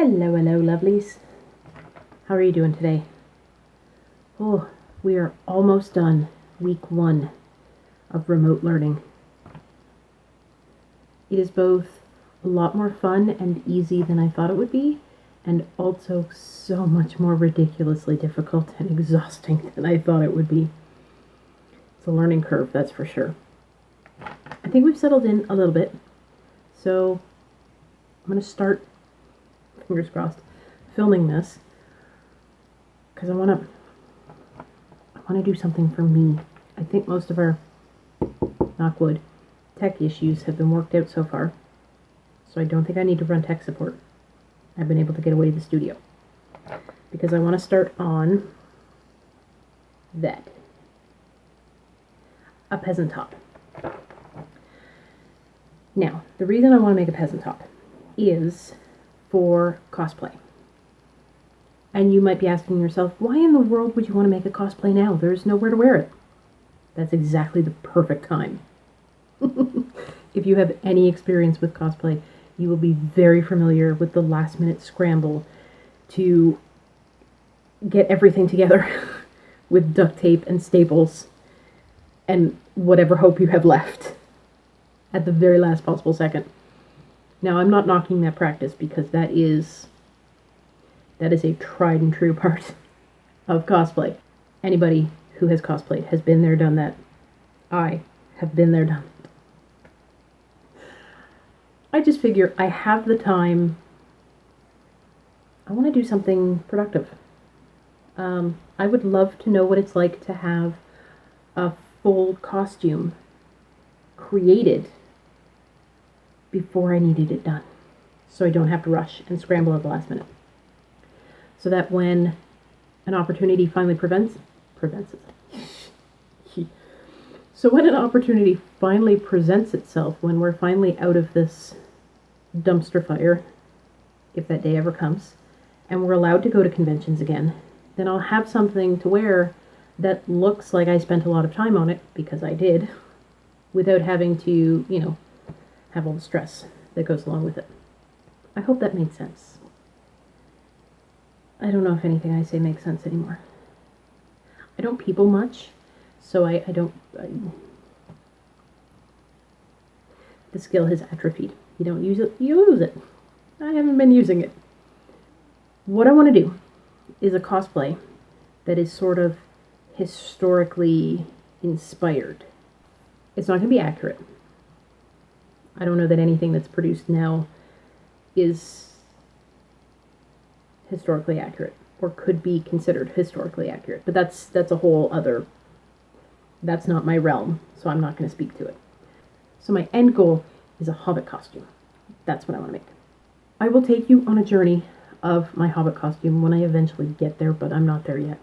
Hello, lovelies. How are you doing today? Oh, we are almost done week 1 of remote learning. It is both a lot more fun and easy than I thought it would be, and also so much more ridiculously difficult and exhausting than I thought it would be. It's a learning curve, that's for sure. I think we've settled in a little bit, so I'm going to start, fingers crossed, filming this because I want to do something for me. I think most of our, knock wood, tech issues have been worked out so far, so I don't think I need to run tech support. I've been able to get away to the studio because I want to start on that, a peasant top. Now, the reason I want to make a peasant top is for cosplay. And you might be asking yourself, why in the world would you want to make a cosplay now? There's nowhere to wear it. That's exactly the perfect time. If you have any experience with cosplay, you will be very familiar with the last minute scramble to get everything together with duct tape and staples and whatever hope you have left at the very last possible second. Now, I'm not knocking that practice because that is a tried and true part of cosplay. Anybody who has cosplayed has been there, done that. I have been there, done that. I just figure I have the time. I want to do something productive. I would love to know what it's like to have a full costume created before I needed it done, so I don't have to rush and scramble at the last minute. So that when an opportunity finally presents it. So when an opportunity finally presents itself, when we're finally out of this dumpster fire, if that day ever comes, and we're allowed to go to conventions again, then I'll have something to wear that looks like I spent a lot of time on it, because I did, without having to, have all the stress that goes along with it. I hope that made sense. I don't know if anything I say makes sense anymore. I don't people much, so the skill has atrophied. You don't use it, you lose it. I haven't been using it. What I want to do is a cosplay that is sort of historically inspired. It's not going to be accurate. I don't know that anything that's produced now is historically accurate or could be considered historically accurate, but that's a whole other, that's not my realm, so I'm not going to speak to it. So my end goal is a Hobbit costume. That's what I want to make. I will take you on a journey of my Hobbit costume when I eventually get there, but I'm not there yet.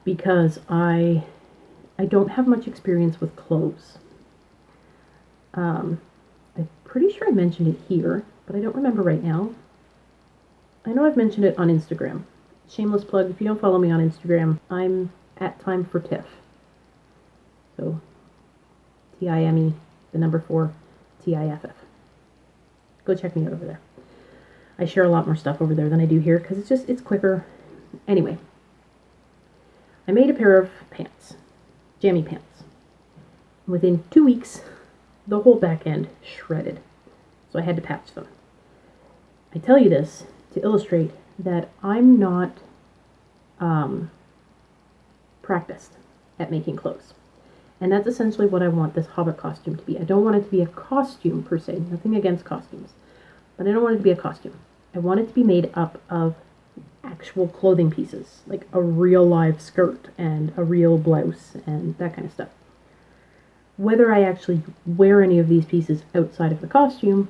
Because I don't have much experience with clothes. I'm pretty sure I mentioned it here, but I don't remember right now. I know I've mentioned it on Instagram. Shameless plug, if you don't follow me on Instagram, I'm at Time for Tiff. So, TIME, the number 4, TIFF. Go check me out over there. I share a lot more stuff over there than I do here, because it's quicker. Anyway, I made a pair of pants, jammy pants. Within 2 weeks, the whole back end shredded, so I had to patch them. I tell you this to illustrate that I'm not practiced at making clothes. And that's essentially what I want this Hobbit costume to be. I don't want it to be a costume per se, nothing against costumes, but I don't want it to be a costume. I want it to be made up of actual clothing pieces, like a real live skirt and a real blouse and that kind of stuff. Whether I actually wear any of these pieces outside of the costume,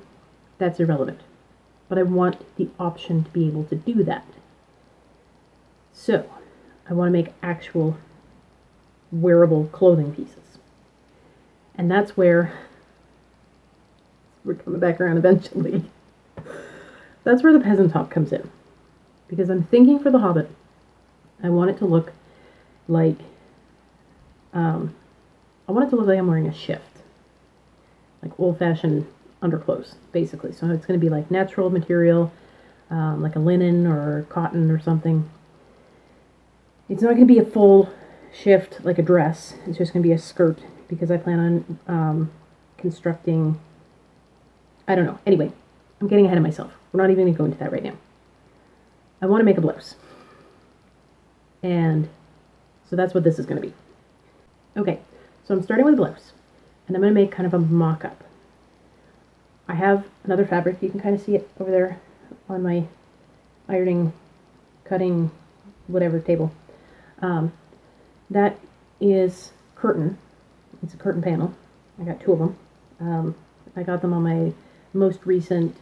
that's irrelevant. But I want the option to be able to do that. So, I want to make actual wearable clothing pieces. And that's where, we're coming back around eventually, that's where the peasant top comes in. Because I'm thinking for the Hobbit, I want it to look like, I'm wearing a shift. Like old-fashioned underclothes, basically. So it's going to be like natural material, like a linen or cotton or something. It's not going to be a full shift like a dress. It's just going to be a skirt because I plan on constructing, I don't know. Anyway, I'm getting ahead of myself. We're not even going to go into that right now. I want to make a blouse. And so that's what this is going to be. Okay, so I'm starting with a blouse. And I'm going to make kind of a mock-up. I have another fabric. You can kind of see it over there on my ironing, cutting, whatever table. That is curtain. It's a curtain panel. I got 2 of them. I got them on my most recent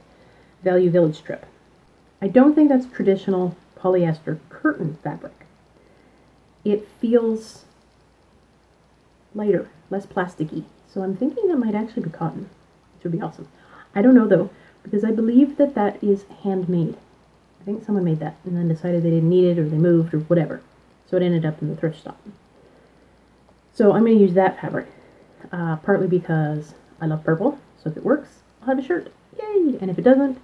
Value Village trip. I don't think that's traditional polyester curtain fabric. It feels lighter, less plasticky. So I'm thinking that might actually be cotton, which would be awesome. I don't know though, because I believe that that is handmade. I think someone made that and then decided they didn't need it or they moved or whatever. So it ended up in the thrift shop. So I'm going to use that fabric, partly because I love purple. So if it works, I'll have a shirt. Yay! And if it doesn't,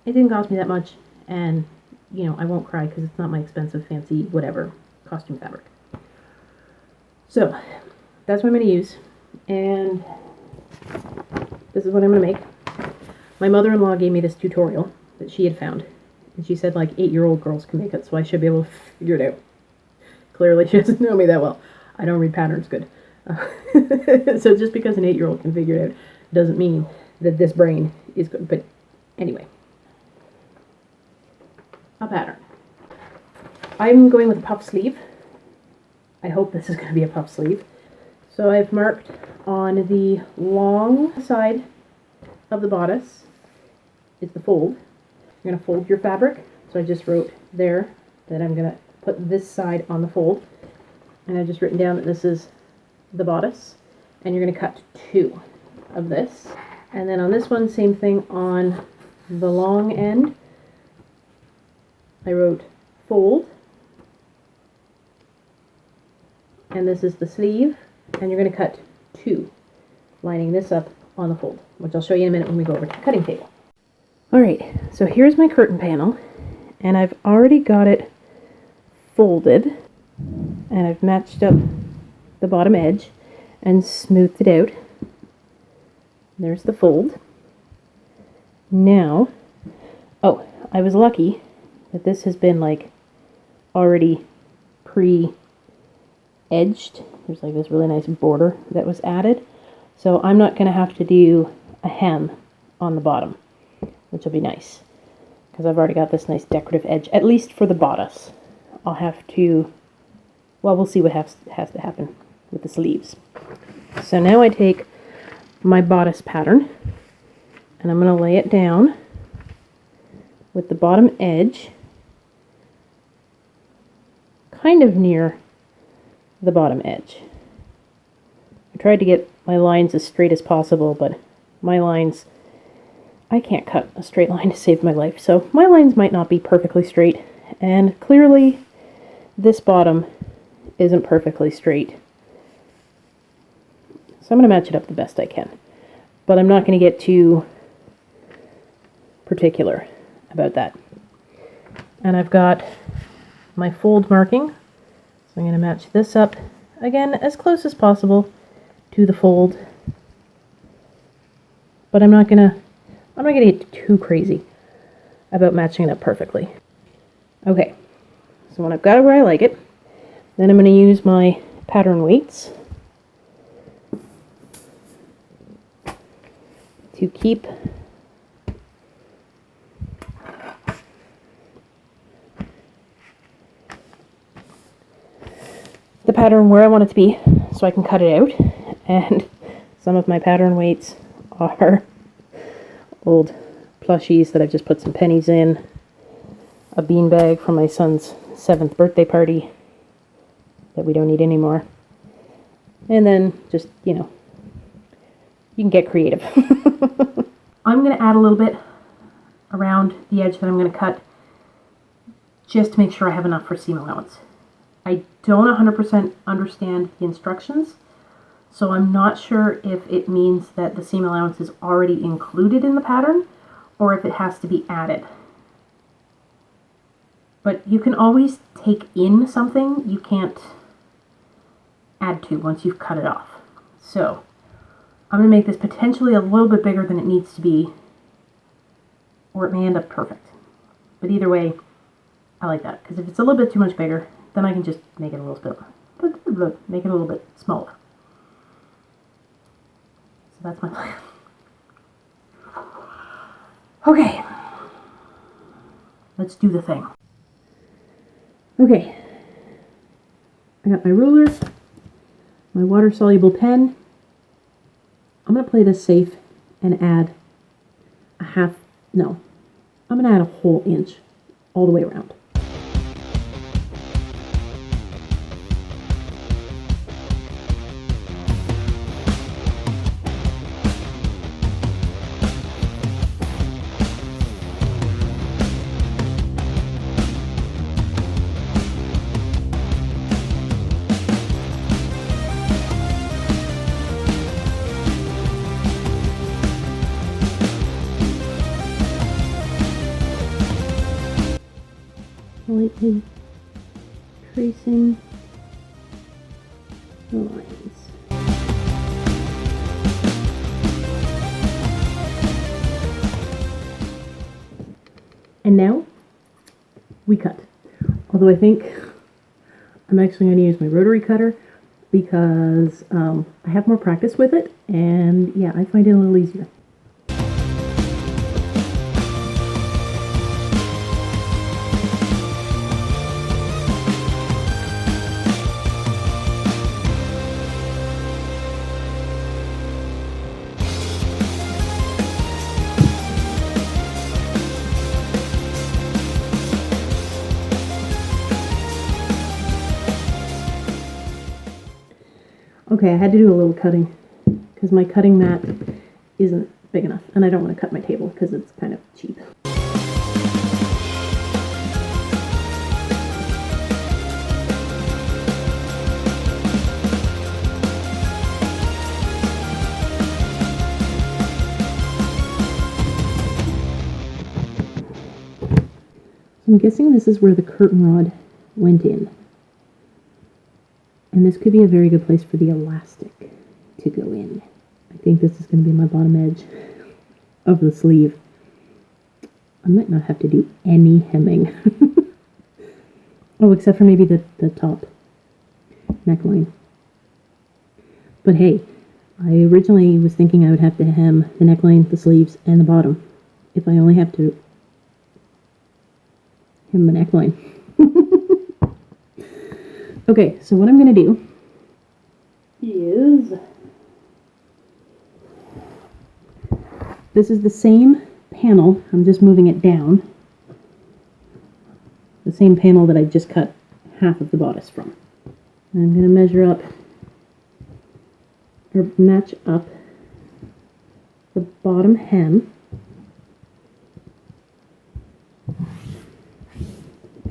it didn't cost me that much. And, you know, I won't cry because it's not my expensive, fancy, whatever, costume fabric. So that's what I'm going to use. And this is what I'm going to make. My mother-in-law gave me this tutorial that she had found. And she said, like, 8-year-old girls can make it, so I should be able to figure it out. Clearly, she doesn't know me that well. I don't read patterns good. So just because an 8-year-old can figure it out doesn't mean that this brain is good. But anyway. A pattern. I'm going with a puff sleeve. I hope this is going to be a puff sleeve. So I've marked on the long side of the bodice is the fold. You're going to fold your fabric. So I just wrote there that I'm going to put this side on the fold. And I've just written down that this is the bodice. And you're going to cut 2 of this. And then on this one, same thing on the long end. I wrote fold. And this is the sleeve. And you're going to cut 2, lining this up on the fold, which I'll show you in a minute when we go over to the cutting table. Alright, so here's my curtain panel, and I've already got it folded, and I've matched up the bottom edge and smoothed it out. There's the fold. Now, oh, I was lucky that this has been like already pre-edged. There's like this really nice border that was added. So I'm not going to have to do a hem on the bottom, which will be nice because I've already got this nice decorative edge, at least for the bodice. I'll have to, well, we'll see what has to happen with the sleeves. So now I take my bodice pattern and I'm going to lay it down with the bottom edge kind of near the bottom edge. I tried to get my lines as straight as possible, but my lines, I can't cut a straight line to save my life, so my lines might not be perfectly straight, and clearly this bottom isn't perfectly straight. So I'm going to match it up the best I can, but I'm not going to get too particular about that. And I've got my fold marking. So I'm going to match this up, again, as close as possible to the fold. But I'm not going to get too crazy about matching it up perfectly. Okay, so when I've got it where I like it, then I'm going to use my pattern weights to keep the pattern where I want it to be so I can cut it out. And some of my pattern weights are old plushies that I've just put some pennies in, a bean bag from my son's 7th birthday party that we don't need anymore, and then just, you know, you can get creative. I'm going to add a little bit around the edge that I'm going to cut just to make sure I have enough for seam allowance. I don't 100% understand the instructions, so I'm not sure if it means that the seam allowance is already included in the pattern or if it has to be added. But you can always take in something you can't add to once you've cut it off. So I'm going to make this potentially a little bit bigger than it needs to be, or it may end up perfect. But either way, I like that, because if it's a little bit too much bigger, then I can just make it a little bit, make it a little bit smaller. So that's my plan. Okay, let's do the thing. Okay, I got my ruler, my water-soluble pen. I'm going to play this safe and add I'm going to add a whole inch all the way around. Lightly tracing the lines. And now we cut. Although I think I'm actually going to use my rotary cutter because I have more practice with it, and yeah, I find it a little easier. Okay, I had to do a little cutting because my cutting mat isn't big enough, and I don't want to cut my table because it's kind of cheap. I'm guessing this is where the curtain rod went in. And this could be a very good place for the elastic to go in. I think this is going to be my bottom edge of the sleeve. I might not have to do any hemming. Oh, except for maybe the top neckline. But hey, I originally was thinking I would have to hem the neckline, the sleeves, and the bottom if I only have to hem the neckline. Okay, so what I'm going to do is, this is the same panel, I'm just moving it down, the same panel that I just cut half of the bodice from. And I'm going to measure up, or match up the bottom hem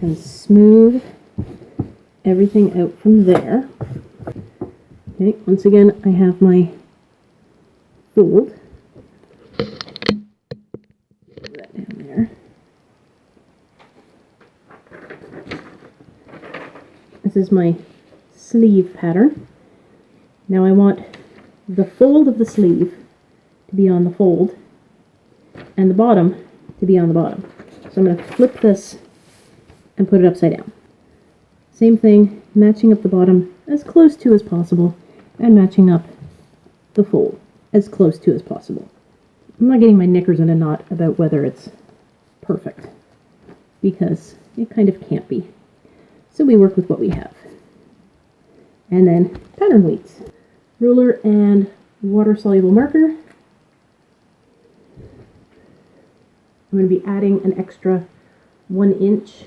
and smooth everything out from there. Okay, once again, I have my fold. Put that down there. This is my sleeve pattern. Now I want the fold of the sleeve to be on the fold and the bottom to be on the bottom. So I'm going to flip this and put it upside down. Same thing, matching up the bottom as close to as possible and matching up the fold as close to as possible. I'm not getting my knickers in a knot about whether it's perfect because it kind of can't be. So we work with what we have. And then pattern weights. Ruler and water-soluble marker. I'm going to be adding an extra 1 inch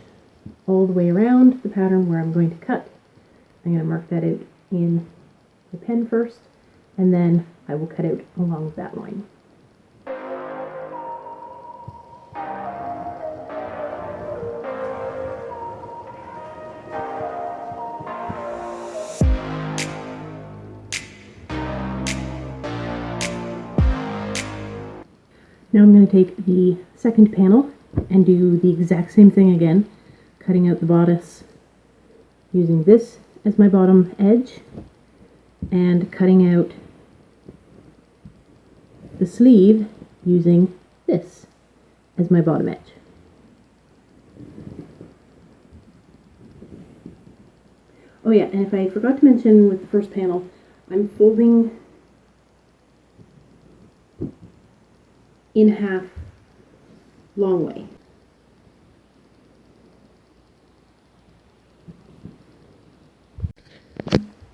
all the way around the pattern where I'm going to cut. I'm going to mark that out in the pen first, and then I will cut out along that line. Now I'm going to take the second panel and do the exact same thing again. cutting out the bodice using this as my bottom edge and cutting out the sleeve using this as my bottom edge. Oh yeah, and if I forgot to mention with the first panel, I'm folding in half long way.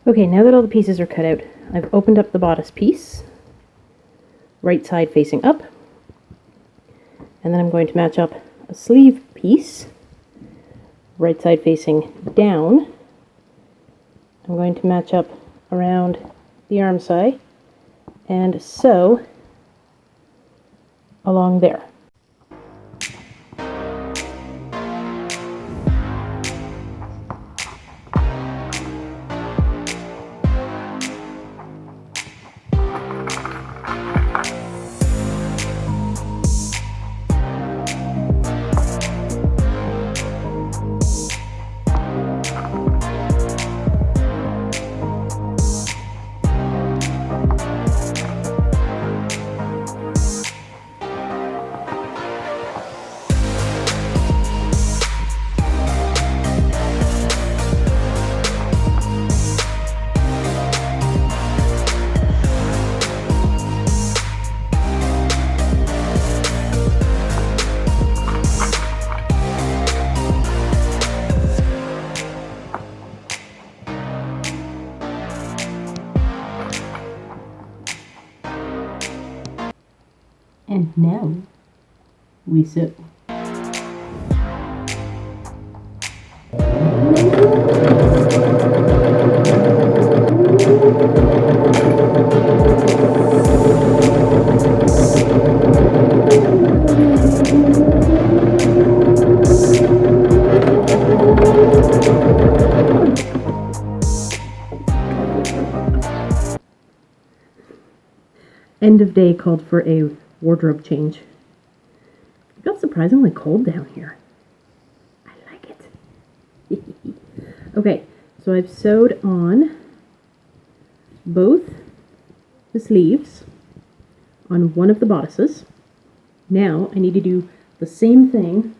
Okay, now that all the pieces are cut out, I've opened up the bodice piece, right side facing up, and then I'm going to match up a sleeve piece, right side facing down. I'm going to match up around the arm side and sew along there. And now we sew. End of day called for a wardrobe change. It got surprisingly cold down here. I like it. Okay, so I've sewed on both the sleeves on one of the bodices. Now I need to do the same thing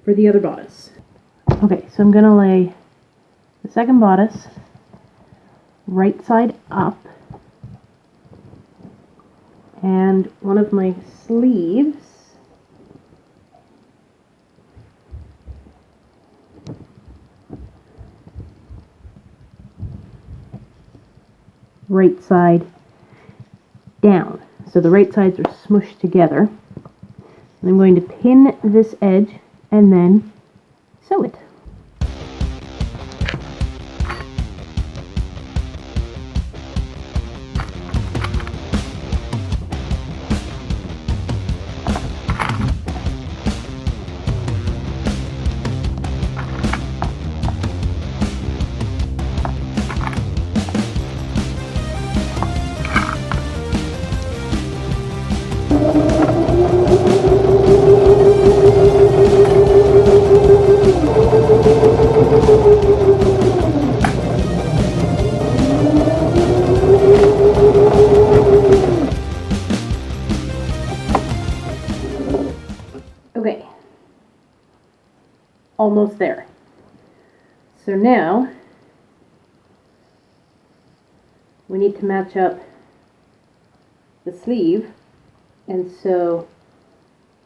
for the other bodice. Okay, so I'm going to lay the second bodice right side up, and one of my sleeves right side down. So the right sides are smushed together. And I'm going to pin this edge and then sew it. Okay, almost there. So now we need to match up the sleeve and sew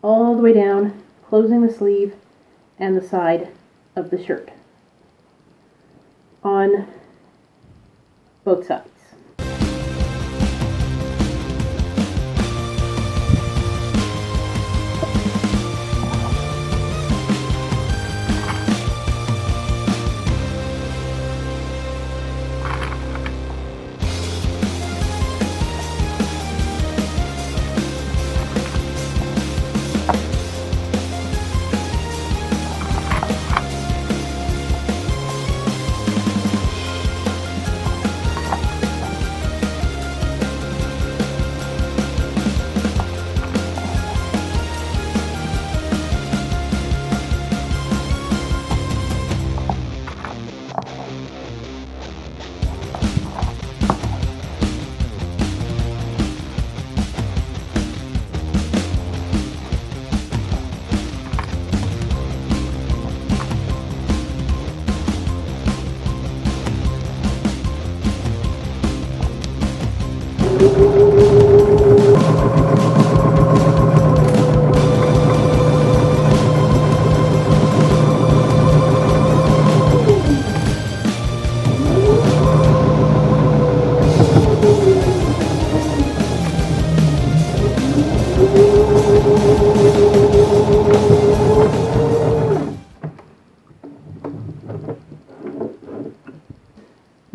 all the way down, closing the sleeve and the side of the shirt on both sides.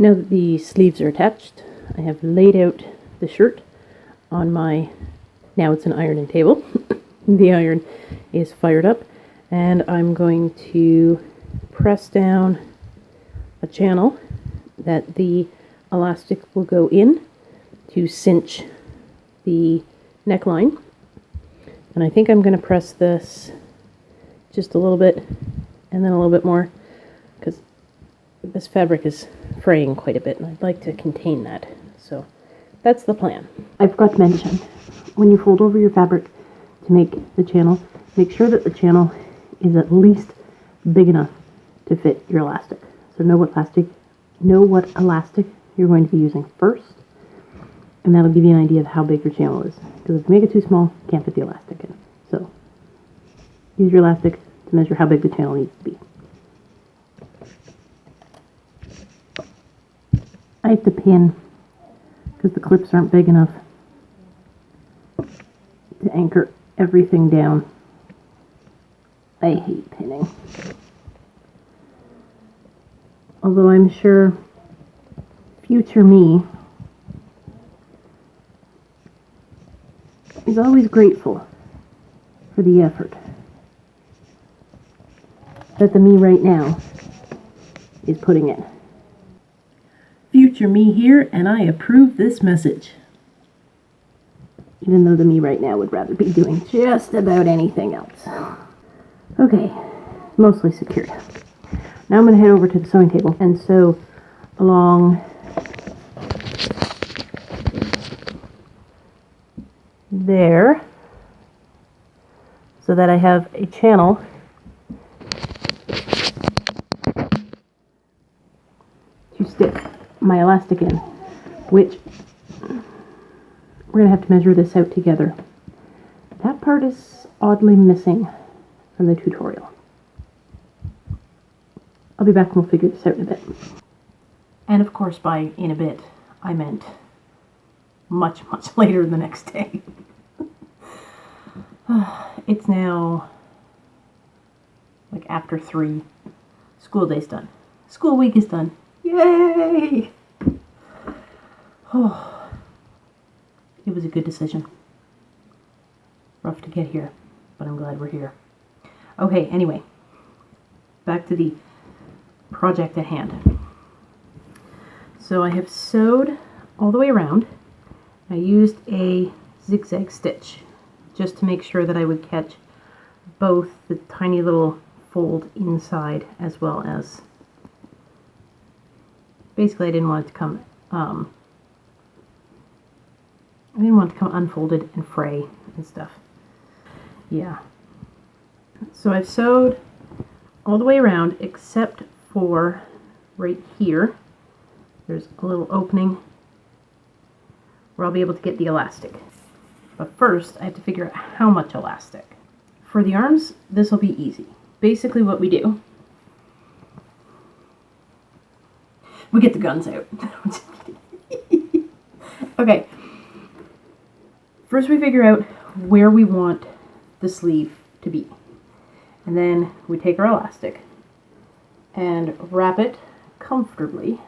now that the sleeves are attached, I have laid out the shirt on my, now it's an ironing table. The iron is fired up, and I'm going to press down a channel that the elastic will go in to cinch the neckline. And I think I'm going to press this just a little bit and then a little bit more, because this fabric is fraying quite a bit and I'd like to contain that. So that's the plan. I forgot to mention, when you fold over your fabric to make the channel, make sure that the channel is at least big enough to fit your elastic. So know what elastic you're going to be using first, and that'll give you an idea of how big your channel is. Because if you make it too small, you can't fit the elastic in. So use your elastic to measure how big the channel needs to be. I have to pin because the clips aren't big enough to anchor everything down. I hate pinning. Although I'm sure future me is always grateful for the effort that the me right now is putting in. Future me here, and I approve this message. Even though the me right now would rather be doing just about anything else. Okay, mostly secured. Now I'm going to head over to the sewing table and sew along there so that I have a channel to stick my elastic in, which we're going to have to measure this out together. That part is oddly missing from the tutorial. I'll be back and we'll figure this out in a bit. And of course, by in a bit, I meant much, much later the next day. It's now like after 3. School day's done. School week is done. Yay! Oh, it was a good decision. Rough to get here, but I'm glad we're here. Okay, anyway, back to the project at hand. So I have sewed all the way around. I used a zigzag stitch just to make sure that I would catch both the tiny little fold inside as well as, basically I didn't want it to come unfolded and fray and stuff. Yeah. So I've sewed all the way around except for right here. There's a little opening where I'll be able to get the elastic. But first, I have to figure out how much elastic. For the arms, this will be easy. Basically what we do, we get the guns out. Okay. First we figure out where we want the sleeve to be. And then we take our elastic and wrap it comfortably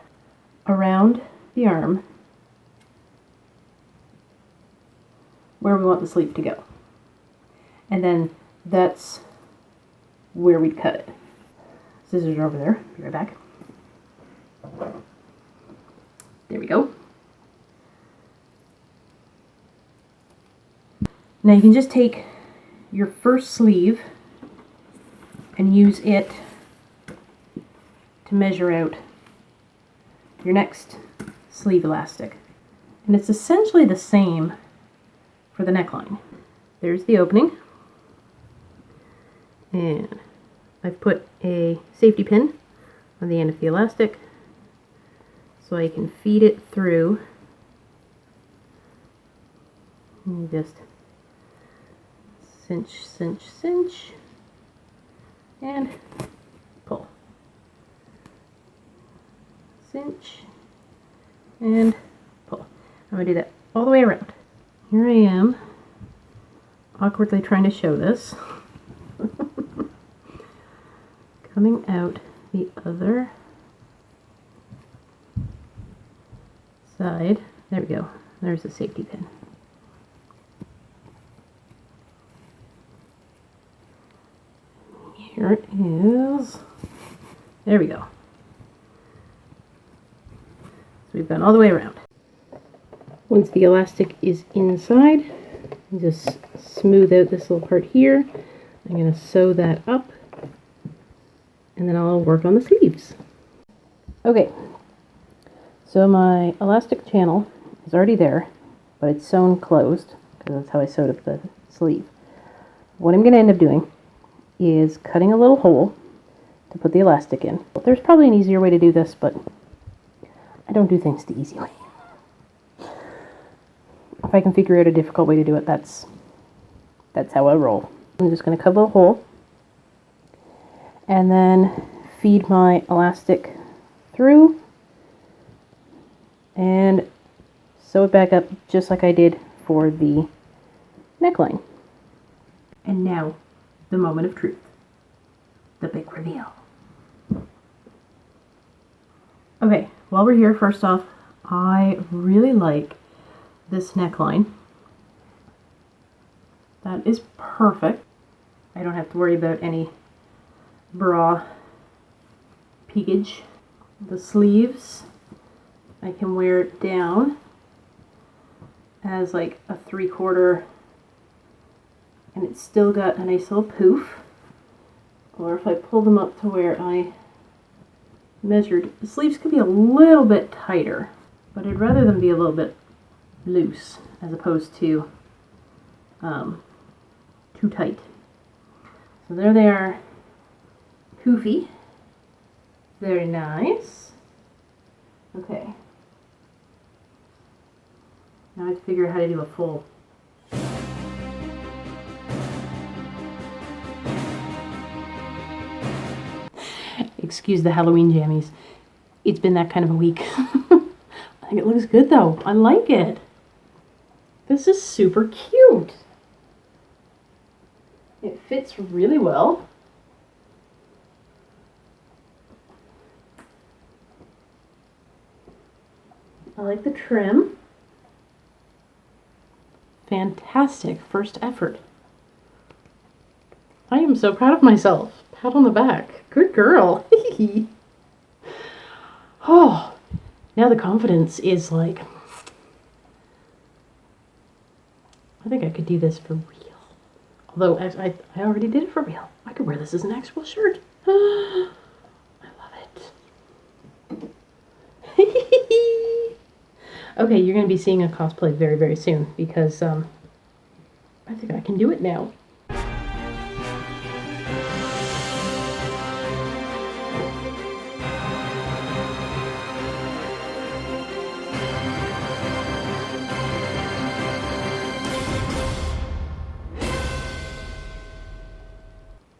around the arm where we want the sleeve to go. And then that's where we'd cut it. Scissors are over there. Be right back. There we go. Now you can just take your first sleeve and use it to measure out your next sleeve elastic. And it's essentially the same for the neckline. There's the opening. And I've put a safety pin on the end of the elastic so I can feed it through. And just cinch, cinch, cinch, and pull. Cinch, and pull. I'm going to do that all the way around. Here I am, awkwardly trying to show this. Coming out the other side. There we go. There's the safety pin. Here it is. There we go. So we've gone all the way around. Once the elastic is inside, you just smooth out this little part here. I'm going to sew that up, and then I'll work on the sleeves. Okay, so my elastic channel is already there, but it's sewn closed, because that's how I sewed up the sleeve. What I'm going to end up doing is cutting a little hole to put the elastic in. There's probably an easier way to do this, but I don't do things the easy way. If I can figure out a difficult way to do it, that's how I roll. I'm just going to cut a little hole and then feed my elastic through and sew it back up just like I did for the neckline. And now, the moment of truth. The big reveal. Okay, while we're here, first off, I really like this neckline. That is perfect. I don't have to worry about any bra peakage. The sleeves, I can wear it down as like a 3/4, and it's still got a nice little poof. Or if I pull them up to where I measured, the sleeves could be a little bit tighter, but I'd rather them be a little bit loose as opposed to too tight. So there they are, poofy. Very nice. Okay. Now I have to figure out how to do a full. Excuse the Halloween jammies. It's been that kind of a week. I think it looks good though. I like it. This is super cute. It fits really well. I like the trim. Fantastic first effort. I am so proud of myself. Pat on the back. Good girl. Oh, now the confidence is like, I think I could do this for real. Although I already did it for real. I could wear this as an actual shirt. I love it. Okay, you're going to be seeing a cosplay very, very soon because I think I can do it now.